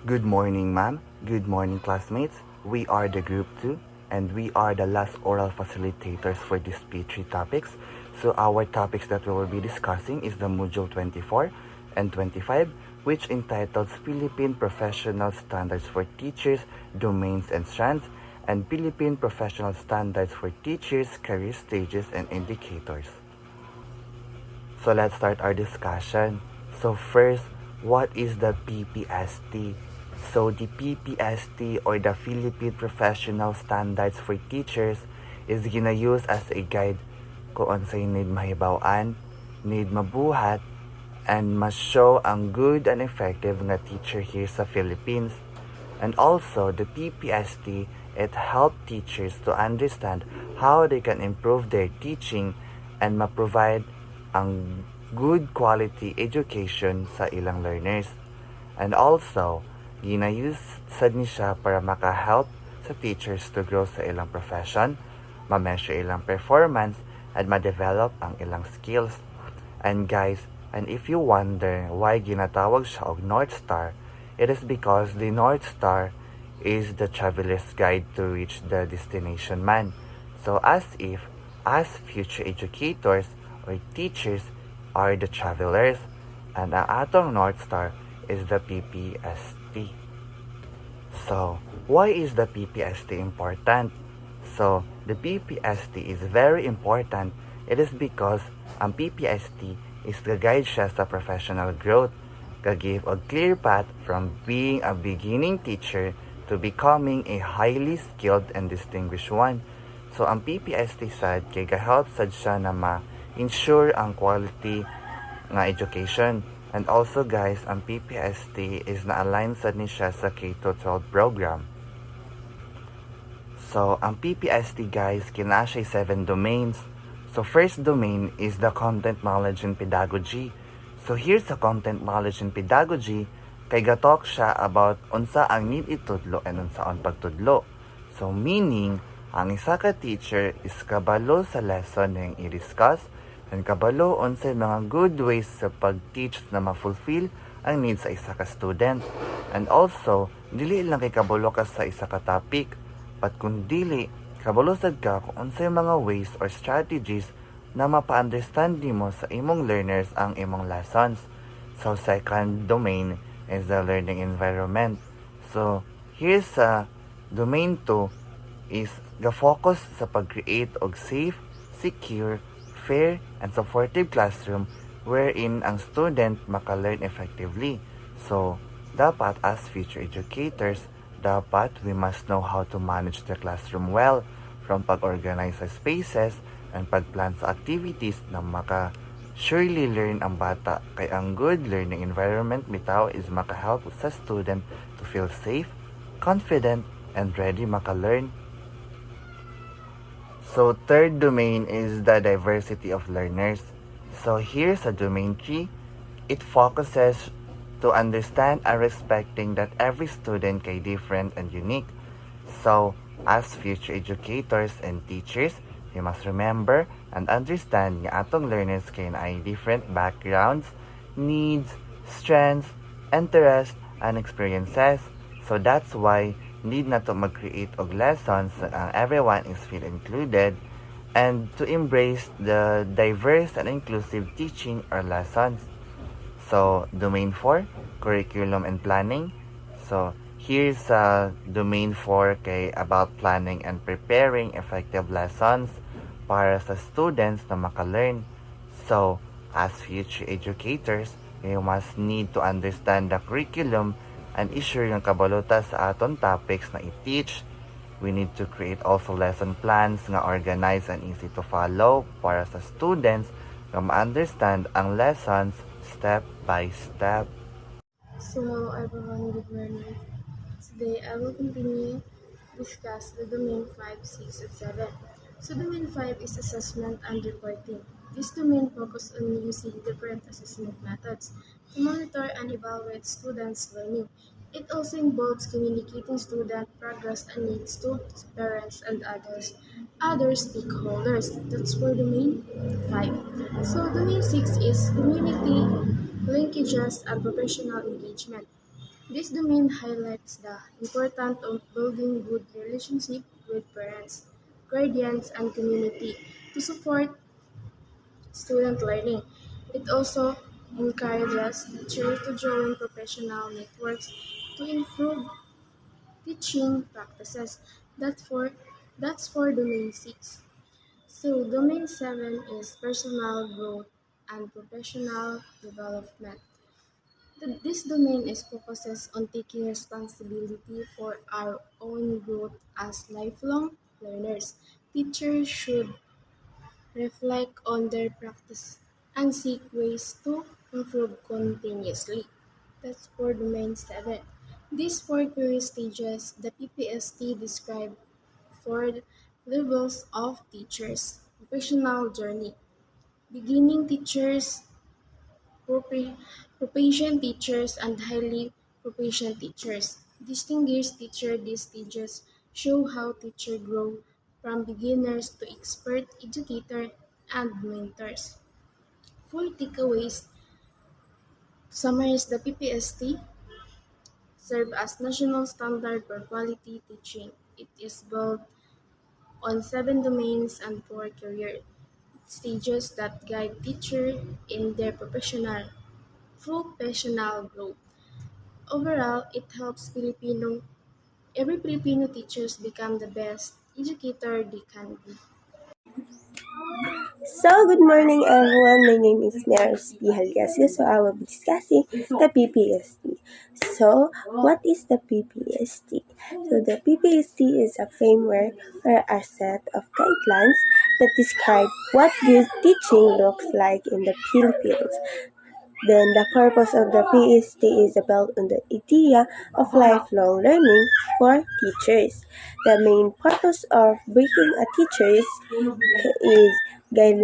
Good morning, ma'am. Good morning, classmates. We are the Group 2, and we are the last oral facilitators for these P3 topics. So our topics that we will be discussing is the Module 24 and 25, which entitles Philippine Professional Standards for Teachers, Domains and Strands, and Philippine Professional Standards for Teachers, Career Stages and Indicators. So let's start our discussion. So first, what is the PPST? So the PPST or the Philippine Professional Standards for Teachers is gina-use as a guide kung unsay need mahibaw-an, need mabuhat, and mas-show ang good and effective nga teacher here sa Philippines. And also, the PPST, it help teachers to understand how they can improve their teaching and ma-provide ang good quality education sa ilang learners. And also, gina-use sad ni siya para maka-help sa teachers to grow sa ilang profession, ma-measure ilang performance, at ma-develop ang ilang skills. And guys, and if you wonder why ginatawag siya og North Star, it is because the North Star is the traveler's guide to reach the destination man. So as if, as future educators or teachers are the travelers, and ang atong North Star is the PPST. So, why is the PPST important? So, the PPST is very important. It is because ang PPST is ga-guide siya sa professional growth, ga-give a clear path from being a beginning teacher to becoming a highly skilled and distinguished one. So, ang PPST sad kay ga-help sad siya na ma-ensure ang quality nga education. And also guys, ang PPST is na-align sad ni siya sa K-12 program. So, ang PPST guys, kina siya 7 domains. So, first domain is the content knowledge and pedagogy. So, here's the content knowledge and pedagogy. Kay gatok siya about unsa ang need itudlo and unsa ang pagtudlo. So, meaning, ang isa ka teacher is kabalo sa lesson na yung i-discuss and kabalo unsay mga good ways sa pag-teach na ma-fulfill ang needs sa isa ka student. And also, dili lang kay kabalo ka sa isa ka topic, but kung dili, kabalo sad ka kung unsay mga ways or strategies na mapa-understand nimo sa imong learners ang imong lessons. So, second domain is the learning environment. So, here's domain 2 is ga-focus sa pag-create og safe, secure, fair, and supportive classroom wherein ang student maka-learn effectively. So, dapat as future educators, dapat we must know how to manage the classroom well, from pag-organize sa spaces and pag-plan sa activities na maka-surely learn ang bata. Kay ang good learning environment bitaw is maka-help sa student to feel safe, confident, and ready maka-learn. So, third domain is the diversity of learners. So, here's a domain 3. It focuses to understand and respecting that every student kay different and unique. So, as future educators and teachers, we must remember and understand nga atong learners kay naay different backgrounds, needs, strengths, interests, and experiences. So, that's why need na to mag-create og lessons everyone is feel included and to embrace the diverse and inclusive teaching or lessons. So, domain 4, curriculum and planning. So, here's domain 4 kay about planning and preparing effective lessons para sa students na maka-learn. So, as future educators, you must need to understand the curriculum and issue yung kabalota sa aton topics na i-teach. We need to create also lesson plans nga organized and easy to follow para sa students nga ma-understand ang lessons step by step. So hello everyone, good morning. Today I will continue discuss the domain 5, 6, and 7. So domain 5 is assessment and reporting. This domain focuses on using different assessment methods to monitor and evaluate students' learning. It also involves communicating student progress and needs to parents and other stakeholders. That's for domain 5. So domain 6 is community linkages and professional engagement. This domain highlights the importance of building good relationships with parents, guardians, and community to support student learning. It also encourages teachers to join professional networks to improve teaching practices. That's for that's for domain 6. So domain 7 is personal growth and professional development. This domain is focuses on taking responsibility for our own growth as lifelong learners. Teachers should reflect on their practice and seek ways to improve continuously. That's for domain 7. These four career stages, the PPST describe four levels of teachers. Professional journey. Beginning teachers, proficient teachers, and highly proficient teachers. Distinguished teacher, these stages show how teachers grow from beginners to expert educator and mentors. Full takeaways summarize the PPST serve as national standard for quality teaching. It is built on 7 domains and 4 career stages that guide teachers in their professional growth. Overall, it helps every Filipino teachers become the best educator they can be. So, good morning everyone. My name is Maris P. Halgasio. So, I will be discussing the PPST. So, what is the PPST? So, the PPST is a framework or a set of guidelines that describe what good teaching looks like in the Philippines. Then the purpose of the PST is built on the idea of lifelong learning for teachers. The main purpose of breaking a teacher's is guide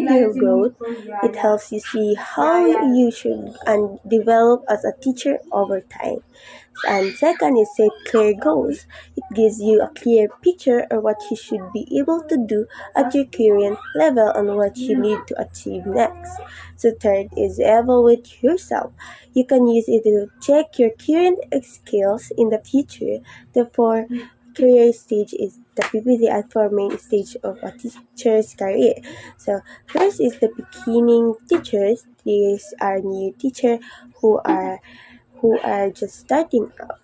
your growth. It helps you see how you should and develop as a teacher over time. And second is set clear goals. It gives you a clear picture of what you should be able to do at your current level and what you need to achieve next. So third is evaluate yourself. You can use it to check your current skills in the future. The fourth career stage is the PPT and four main stage of a teacher's career. So first is the beginning teachers. These are new teachers who are just starting out.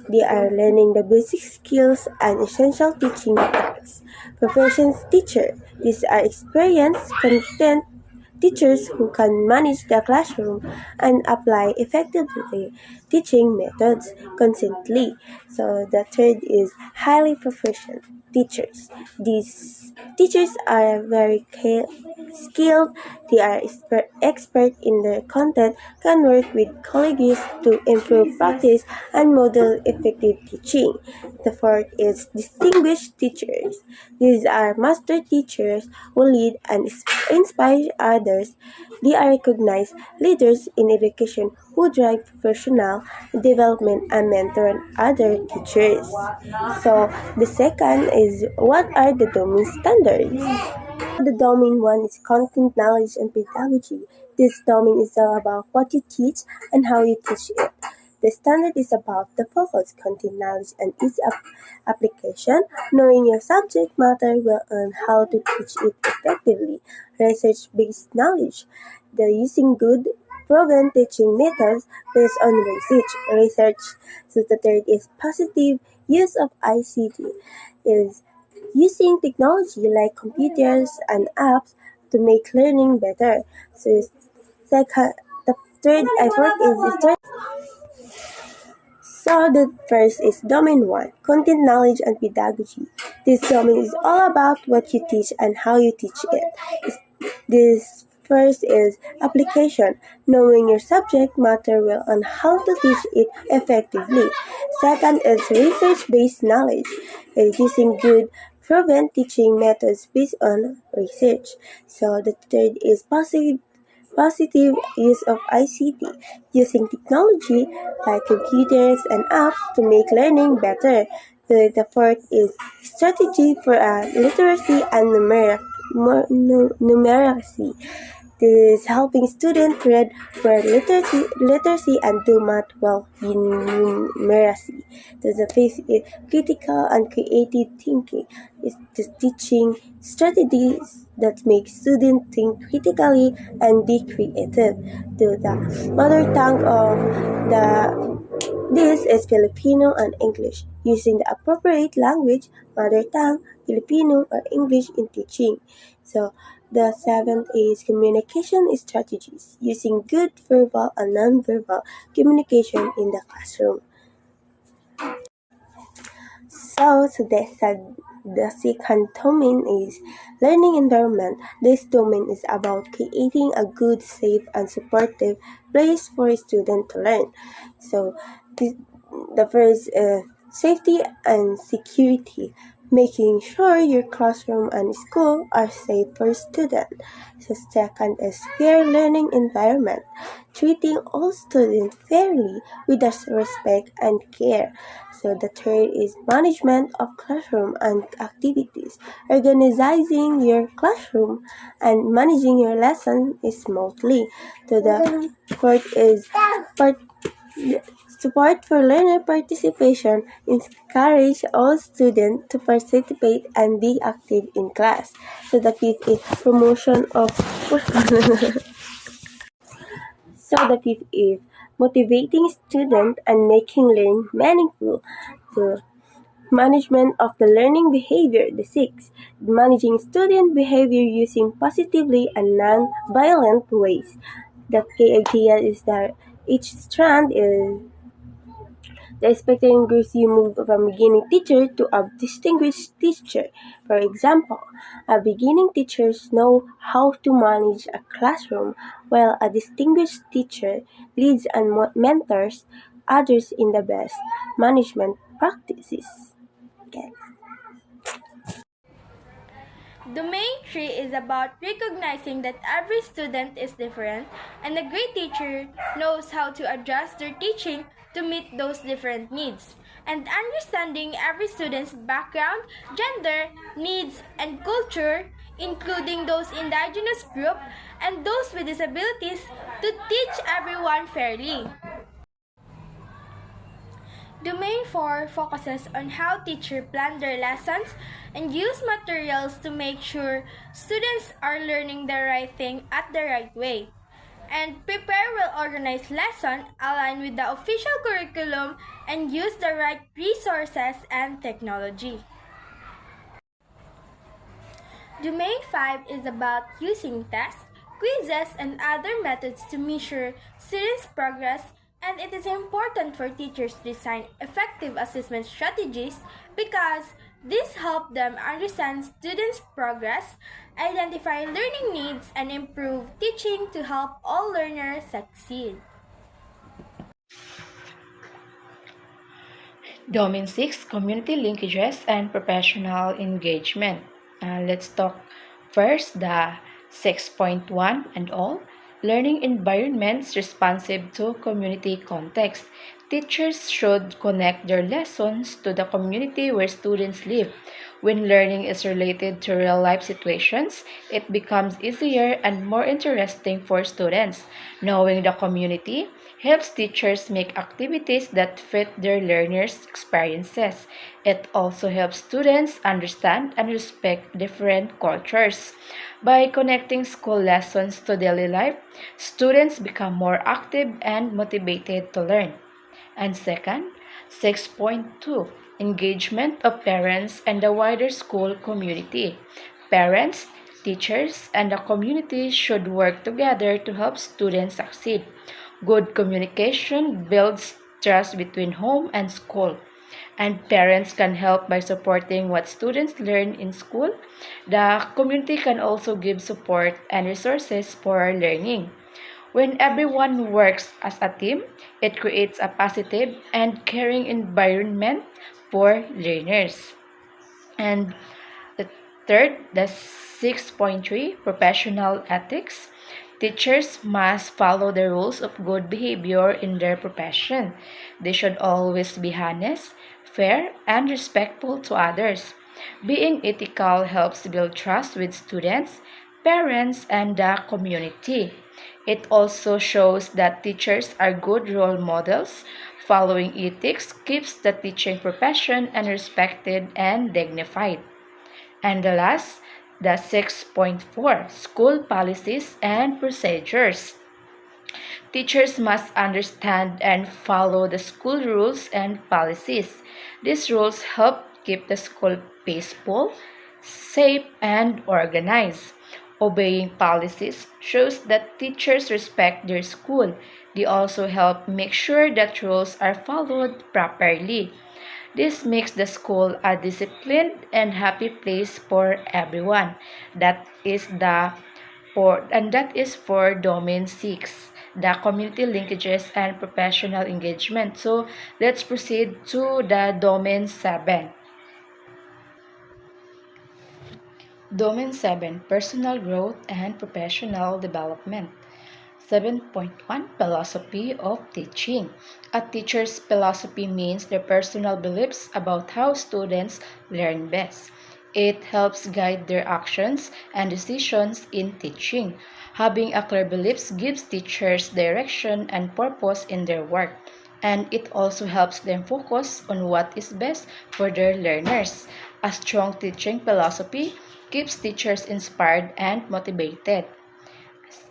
They are learning the basic skills and essential teaching tasks. Professions teacher. These are experienced, content teachers who can manage the classroom and apply effectively teaching methods consistently. So the third is highly proficient teachers. These teachers are very skilled. They are expert in their content, can work with colleagues to improve practice and model effective teaching. The fourth is distinguished teachers. These are master teachers who lead and inspire others. They are recognized leaders in education who drive professional development and mentor other teachers. So the second is what are the domain standards? The domain one is content knowledge and pedagogy. This domain is all about what you teach and how you teach it. The standard is about the focus, content knowledge, and its application. Knowing your subject matter well and how to teach it effectively. Research-based knowledge. The using good, proven teaching methods based on research. So the third is positive use of ICT. Is using technology like computers and apps to make learning better. So second, the third effort is third. So the first is domain 1, content knowledge and pedagogy. This domain is all about what you teach and how you teach it. This first is application, knowing your subject matter well and how to teach it effectively. Second is research-based knowledge, using good proven teaching methods based on research. So the third is positive use of ICT, using technology like computers and apps to make learning better. The fourth is strategy for literacy and numeracy. This is helping students read for literacy and do math well in numeracy. The fifth is critical and creative thinking. It's the teaching strategies that make students think critically and be creative. The mother tongue of this is Filipino and English, using the appropriate language, mother tongue, Filipino, or English in teaching. So, the seventh is communication strategies, using good verbal and nonverbal communication in the classroom. So the second domain is learning environment. This domain is about creating a good, safe, and supportive place for a student to learn. So the first safety and security, making sure your classroom and school are safe for students. So second is fair learning environment, treating all students fairly with respect and care. So the third is management of classroom and activities, organizing your classroom and managing your lesson smoothly. So the fourth is part support for learner participation, encourage all students to participate and be active in class. So the fifth is promotion of So the fifth is motivating students and making learning meaningful. So management of the learning behavior. The sixth, managing student behavior using positively and non-violent ways. The key idea is that each strand is the expecting groups you move from beginning teacher to a distinguished teacher. For example, a beginning teachers know how to manage a classroom, while a distinguished teacher leads and mentors others in the best management practices. Okay. Domain 3 is about recognizing that every student is different and a great teacher knows how to adjust their teaching to meet those different needs. And understanding every student's background, gender, needs, and culture, including those indigenous group and those with disabilities, to teach everyone fairly. Domain 4 focuses on how teachers plan their lessons and use materials to make sure students are learning the right thing at the right way. And prepare well-organized lesson, align with the official curriculum, and use the right resources and technology. Domain 5 is about using tests, quizzes, and other methods to measure students' progress, and it is important for teachers to design effective assessment strategies because this helps them understand students' progress, identify learning needs, and improve teaching to help all learners succeed. Domain 6, community linkages and professional engagement. Let's talk first the 6.1 and all. Learning environments responsive to community context. Teachers should connect their lessons to the community where students live. When learning is related to real-life situations, it becomes easier and more interesting for students. Knowing the community helps teachers make activities that fit their learners' experiences. It also helps students understand and respect different cultures. By connecting school lessons to daily life, students become more active and motivated to learn. And second, 6.2, engagement of parents and the wider school community. Parents, teachers, and the community should work together to help students succeed. Good communication builds trust between home and school. And parents can help by supporting what students learn in school. The community can also give support and resources for learning. When everyone works as a team, it creates a positive and caring environment for learners. And the third, the 6.3, professional ethics. Teachers must follow the rules of good behavior in their profession. They should always be honest, fair, and respectful to others. Being ethical helps build trust with students, parents, and the community. It also shows that teachers are good role models. Following ethics keeps the teaching profession and respected and dignified. And the last, the 6.4 School Policies and Procedures. Teachers must understand and follow the school rules and policies. These rules help keep the school peaceful, safe, and organized. Obeying policies shows that teachers respect their school. They also help make sure that rules are followed properly. This makes the school a disciplined and happy place for everyone. That is for domain 6, the community linkages and professional engagement. So let's proceed to the domain 7. Domain 7, personal growth and professional development. 7.1 Philosophy of Teaching. A teacher's philosophy means their personal beliefs about how students learn best. It helps guide their actions and decisions in teaching. Having a clear beliefs gives teachers direction and purpose in their work, and it also helps them focus on what is best for their learners. A strong teaching philosophy keeps teachers inspired and motivated.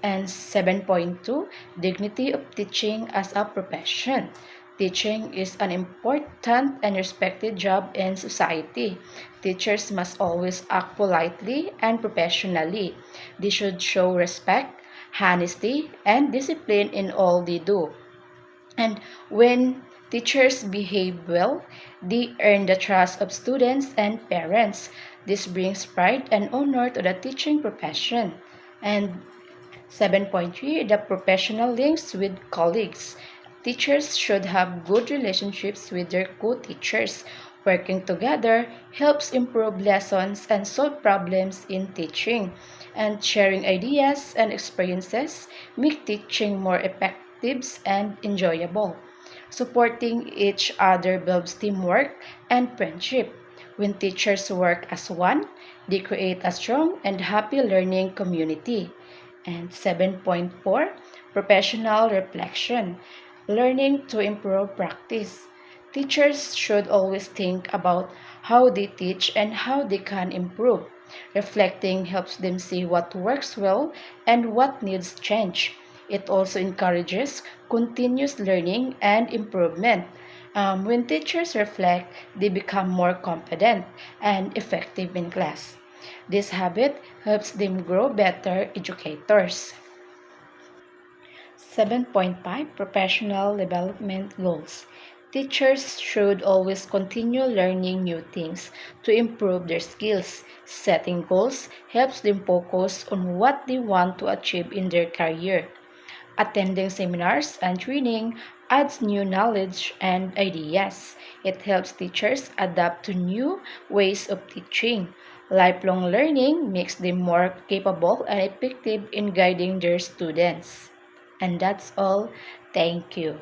And 7.2 Dignity of Teaching as a Profession. Teaching is an important and respected job in society. Teachers must always act politely and professionally. They should show respect, honesty, and discipline in all they do. And when teachers behave well, they earn the trust of students and parents. This brings pride and honor to the teaching profession. And 7.3 The professional links with colleagues. Teachers should have good relationships with their co-teachers. Working together helps improve lessons and solve problems in teaching. And sharing ideas and experiences make teaching more effective and enjoyable. Supporting each other builds teamwork and friendship. When teachers work as one, they create a strong and happy learning community. And 7.4 Professional Reflection. Learning to improve practice. Teachers should always think about how they teach and how they can improve. Reflecting helps them see what works well and what needs change. It also encourages continuous learning and improvement. When teachers reflect, they become more confident and effective in class. This habit helps them grow better educators. 7.5 Professional Development Goals. Teachers should always continue learning new things to improve their skills. Setting goals helps them focus on what they want to achieve in their career. Attending seminars and training adds new knowledge and ideas. It helps teachers adapt to new ways of teaching. Lifelong learning makes them more capable and effective in guiding their students. And that's all. Thank you.